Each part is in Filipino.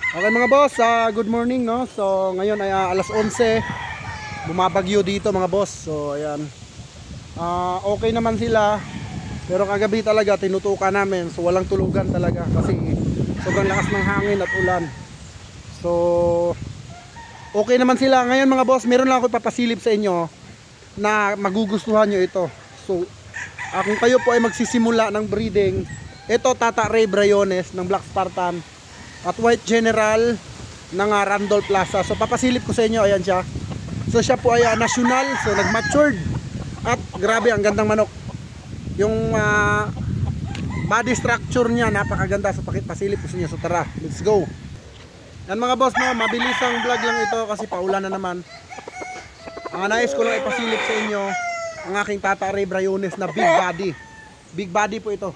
Okay mga boss, good morning no. So ngayon ay alas 11. Bumabagyo dito mga boss. So ayan. Okay naman sila. Pero kagabi talaga tinutukan namin. So walang tulugan talaga kasi sobrang lakas ng hangin at ulan. So okay naman sila. Ngayon mga boss, meron lang ako ipapasilip sa inyo na magugustuhan nyo ito. So kung kayo po ay magsisimula ng breeding, ito Tata Ray Brayones ng Black Spartan at White General ng Randolph Plaza. So papasilip ko sa inyo, ayan siya. So siya po ay national, so nag-matured. At grabe, ang gandang manok. Yung body structure niya, napakaganda. So pasilip ko sa inyo. So tara, let's go. Yan mga boss, no, mabilisang vlog lang ito kasi paulan na naman. Ang nais ko lang ipasilip sa inyo ang aking Tata Ray Brayones na big body. Big body po ito.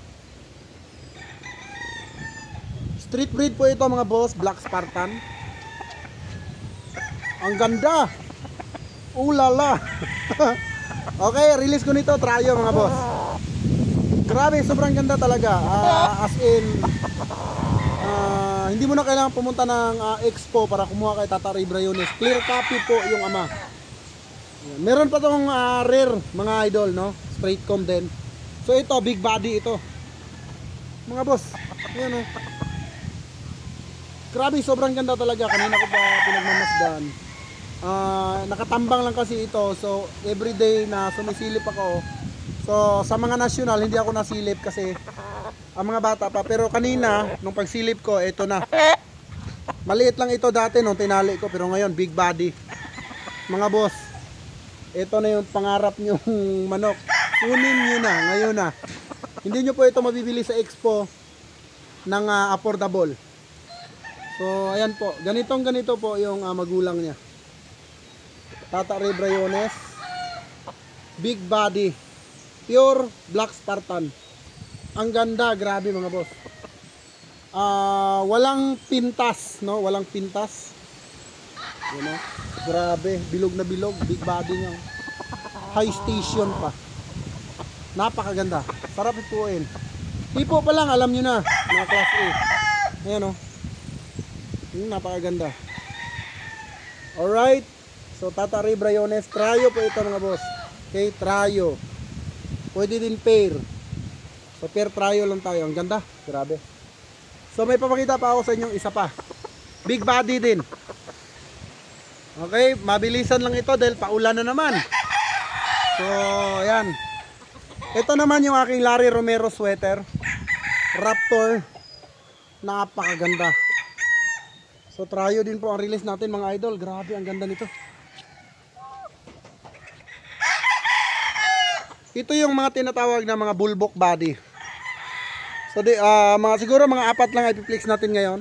Street breed po ito mga boss, Black Spartan. Ang ganda. Ulala. Okay, release ko nito, tryo mga boss. Grabe, sobrang ganda talaga. As in hindi mo na kailangan pumunta ng expo para kumuha kay Tata Ray Brayones. Clear copy po yung ama. Meron pa tong rare mga idol, no? Straight comb din. So ito, big body ito. Mga boss, ayan o. Grabe, sobrang ganda talaga. Kanina ko pa pinagmamasdan. Nakatambang lang kasi ito. So everyday na sumisilip ako. So sa mga national hindi ako nasilip kasi ang mga bata pa. Pero kanina nung pagsilip ko, ito na. Maliit lang ito dati nung tinali ko, pero ngayon big body. Mga boss, ito na yung pangarap nyong manok. Kunin nyo na, ngayon na. Hindi nyo po ito mabibili sa expo ng affordable. So ayan po, ganito po yung magulang niya. Tata Ray Brayones, big body, pure Black Spartan. Ang ganda, grabe mga boss. Walang pintas, no? Walang pintas. You know? Grabe, bilog na bilog, big body niya. High station pa. Napakaganda. Sarap ipuin. Tipo pa lang, alam nyo na, mga class A. Ayan o. Napakaganda. Alright. So Tata Ray Brayones, tryo po ito mga boss. Okay, tryo. Pwede din pair. So pair tryo lang tayo. Ang ganda, grabe. So may papakita pa ako sa inyong isa pa. Big body din. Okay, mabilisan lang ito dahil paulan na naman. So ayan. Ito naman yung aking Larry Romero sweater, Raptor. Napakaganda. So tryo din po ang release natin mga idol. Grabe, ang ganda nito. Ito yung mga tinatawag na mga bulbok body. So siguro mga 4 lang i-flex natin ngayon.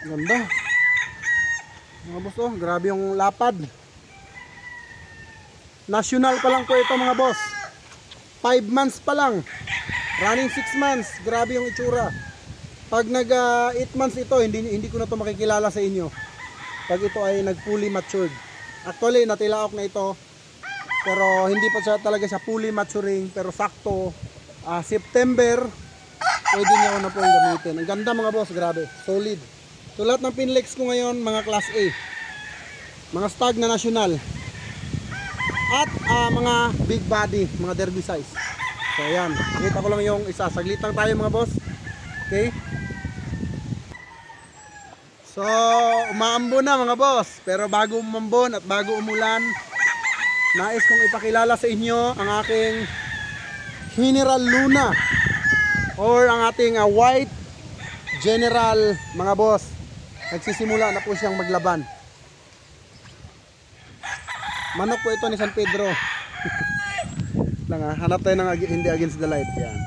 Ganda. Mga boss, oh, grabe yung lapad. National pa lang po ito mga boss. 5 months pa lang. Running 6 months. Grabe yung itsura. Pag nag 8 months ito, hindi ko na ito makikilala sa inyo. Pag ito ay nag fully matured. Actually, natilaok na ito. Pero hindi pa siya talaga siya fully maturing. Pero sakto, September, pwede niya na po yung gamitin. Ang ganda mga boss, grabe. Solid. So lahat ng pinlex ko ngayon, mga class A. Mga stag na national. At mga big body, mga derby size. So ayan, kita ko lang yung isa. Saglit lang tayo mga boss. Okay. So umaambon na mga boss. Pero bago umambon at bago umulan, nais kong ipakilala sa inyo ang aking General Luna, or ang ating White General mga boss. Nagsisimula na po siyang maglaban. Manok po ito ni San Pedro. Hanap tayo ng hindi against the light. Yan.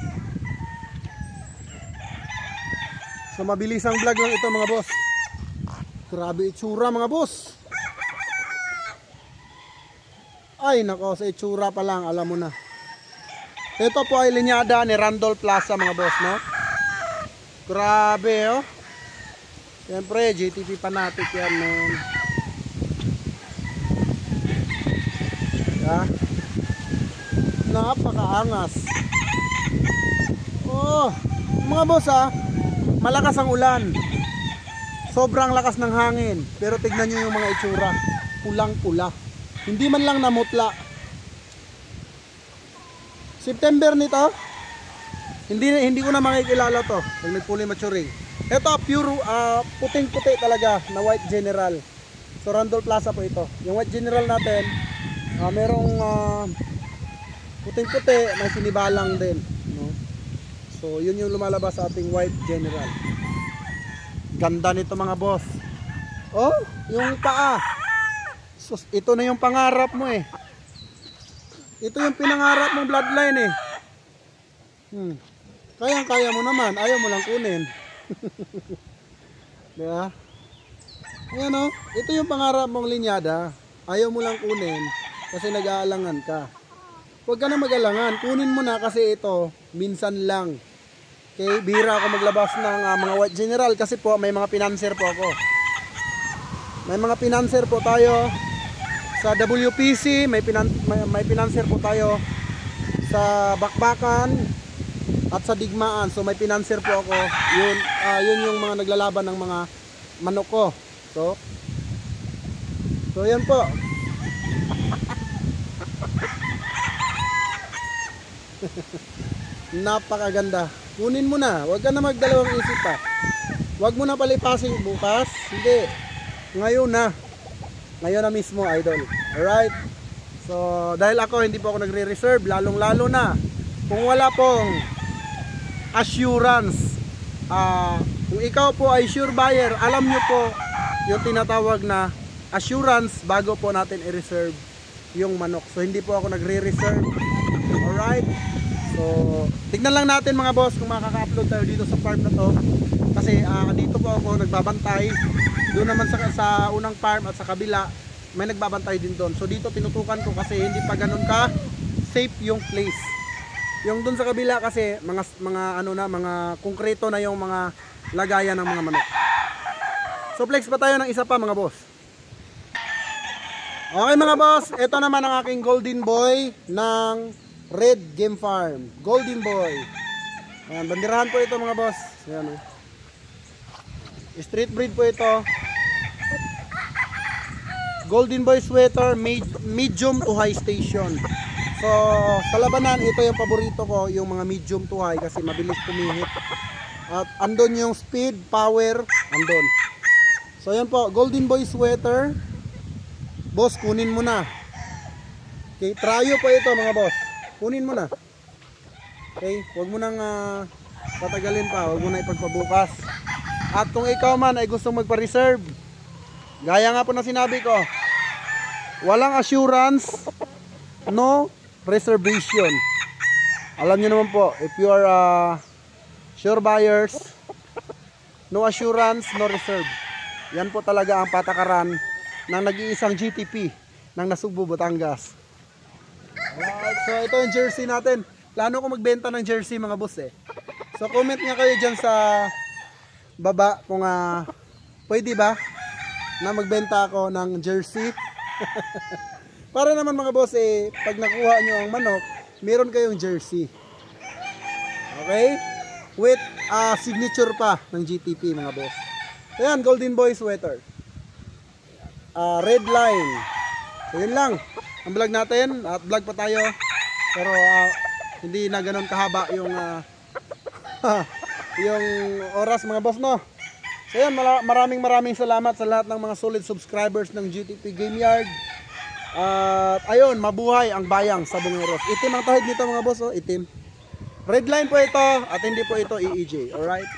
So mabilisang vlog lang ito mga boss. Grabe itsura mga boss. Ay nako, sa itsura pa lang alam mo na. Ito po ay linyada ni Randolph Plaza mga boss, no? Grabe oh. Siyempre GTP fanatic yan, no? Napakaangas. Oh, mga boss malakas ang ulan. Sobrang lakas ng hangin. Pero tignan nyo yung mga itsura. Pulang-pula. Hindi man lang namutla. September nito, hindi ko na makikilala to pag nagpuli maturing. Ito pure puting-puti talaga na White General. So Randolph Plaza po ito. Yung White General natin, merong puting-puti na sinibalang din, no? So yun yung lumalabas sa ating White General. Ganda nito mga boss. Oh, yung paa. So, ito na yung pangarap mo eh. Ito yung pinangarap mong bloodline eh. Kaya mo naman, ayaw mo lang kunin. Diba? Ayan o, ito yung pangarap mong linyada. Ayaw mo lang kunin kasi nag-aalangan ka. Huwag ka na mag-alangan, kunin mo na kasi ito minsan lang. Okay, bihira ako maglabas ng mga White General kasi po may mga financer po ako. May mga financer po tayo sa WPC, may financer po tayo sa Bakbakan at sa Digmaan. So may financer po ako. Yun yung mga naglalaban ng mga manok ko. So yan po. Napakaganda. Kunin mo na. Huwag ka na magdalawang isip pa. Huwag mo na palipasin bukas. Hindi. Ngayon na. Ngayon na mismo, idol. Alright? So, dahil ako, hindi po ako nagre-reserve, lalong-lalo na. Kung wala pong assurance, kung ikaw po ay sure buyer, alam nyo po yung tinatawag na assurance bago po natin i-reserve yung manok. So, hindi po ako nagre-reserve. Alright? So, tignan lang natin mga boss kung makaka-upload tayo dito sa farm na to. Kasi dito po ako nagbabantay. Doon naman sa unang farm at sa kabila may nagbabantay din doon. So dito tinutukan ko kasi hindi pa ganun ka safe yung place. Yung doon sa kabila kasi mga konkreto na yung mga lagayan ng mga manok. So flex pa tayo ng isa pa mga boss. Okay mga boss, ito naman ang aking golden boy ng Red Game Farm. Golden boy. Ayan, bandirahan po ito mga boss. Ayan, street breed po ito. Golden boy sweater, medium to high station. So sa labanan, ito yung paborito ko, yung mga medium to high kasi mabilis pumihit. At andon yung speed, power, andon. So yan po, golden boy sweater. Boss, kunin mo na. Okay, tryo po ito mga boss. Kunin mo na. Okay, huwag mo nang patagalin pa, huwag mo na ipagpabukas. At kung ikaw man ay gustong magpa-reserve, gaya nga po na sinabi ko, walang assurance, no reservation. Alam nyo naman po, if you are sure buyers, no assurance, no reserve. Yan po talaga ang patakaran ng nag-iisang GTP ng Nasugbu, Batangas. Alright, so ito yung jersey natin. Plano ko magbenta ng jersey mga boss eh. So comment nga kayo dyan sa baba kung pwede ba na magbenta ako ng jersey. Para naman mga boss pag nakuha nyo ang manok, meron kayong jersey. Okay? With signature pa ng GTP mga boss. Ayan, golden boy sweater. Red line. So yun lang ang vlog natin. At vlog pa tayo. Pero hindi na ganun kahaba yung yung oras mga boss, no? So yan, maraming salamat sa lahat ng mga solid subscribers ng GTP Game Yard. At ayun, mabuhay ang bayang sa Bungeros. Itim ang tahid nito mga boss, oh, itim. Red line po ito at hindi po ito EEJ, alright?